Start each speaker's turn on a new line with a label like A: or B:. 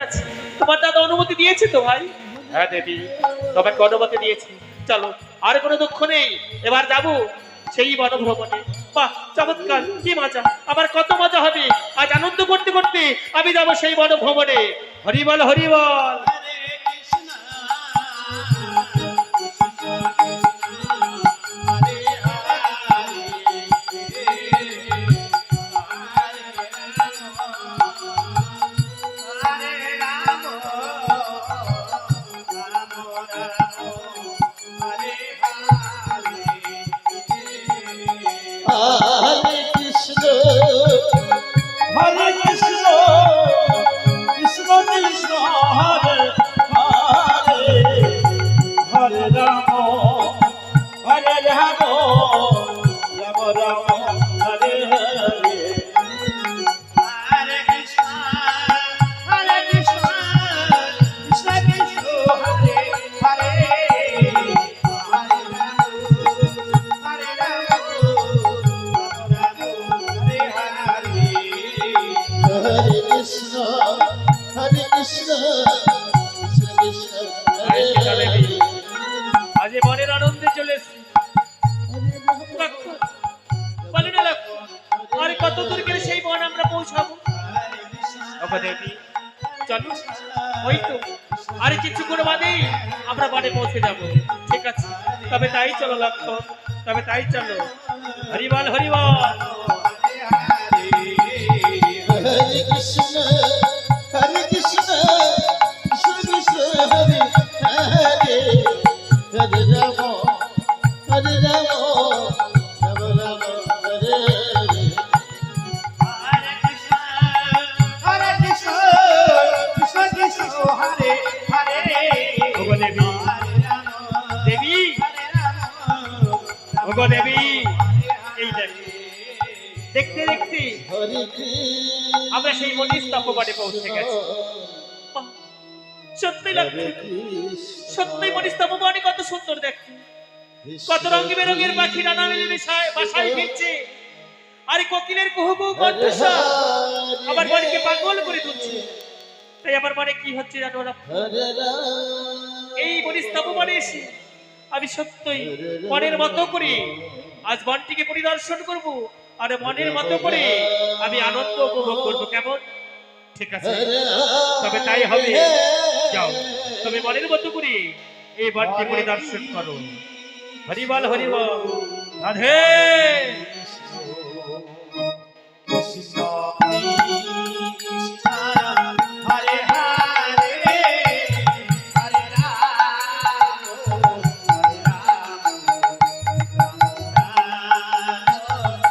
A: আচ্ছা, তোমার দাদা অনুমতি দিয়েছে তো ভাই? হ্যাঁ দেবী, তোমাকে অনুমতি দিয়েছি। চলো, আর কোনো দুঃখ নেই, এবার যাবো সেই বনভ্রমণে। বাহ, চমৎকার, কি মজা, আবার কত মজা হবে। আজ আনন্দ করতে করতে আমি যাবো সেই বনভ্রমণে। হরিবল হরিবল।
B: হরে কৃষ্ণ হরে Krishna Krishna Krishna Hare Hare Hare Ram Ram Ram Hare Hare Hare Krishna Krishna Krishna Hare Hare Hare Krishna, Hare Krishna, Krishna Krishna, Hare Hare.
A: আজ এ বনের আনন্দে চলে এসেছি। বলে না লাখ, আর কত দূর গেলে সেই বন আমরা পৌঁছাবো? ওগো দেবী, চলো, ওই তো আর কিছুক্ষণ বাদেই আমরা বনে পৌঁছে যাব। ঠিক আছে, তবে তাই চলো লক্ষ্মণ, তবে তাই চলো। হরিবল হরিবল।
B: Hare Krishna, Hare Krishna, Krishna Krishna, Hare Hare. Hare Rama, Hare Rama, Rama Rama, Hare Hare. Hare Krishna, Hare Krishna, Krishna Krishna, Hare Hare.
A: ওগো দেবী, দেবী, ওগো দেবী, এই দেখো, দেখতে দেখতে
B: Hare Krishna,
A: আমরা সেই মনির স্তম্ভে পৌঁছে গেছি। সত্যি লাগছে, সত্যি মনির স্তম্ভ বনে কত সুন্দর দেখতে, কত রঙে বেরঙের পাখি নানা মেলে বাসায় ফিরছে, আর কোকিলের কুহু কুহু কণ্ঠস্বর আমার মনকে পাগল করে তুলছে। তাই আমার মনে কি হচ্ছে জানো না,
B: Hare Rama.
A: এই মনির স্তম্ভ বনে এসে আমি সত্যই মনের মতো করে আজ বনটিকে পরিদর্শন করব, আর মনের মতো করে আমি আনন্দ উপভোগ করব। কেমন? ঠিক আছে, তবে তাই হবে। যাও, তুমি মনের মতো করে এই বনটি পরিদর্শন করো। হরিবল হরিবল। রাধে।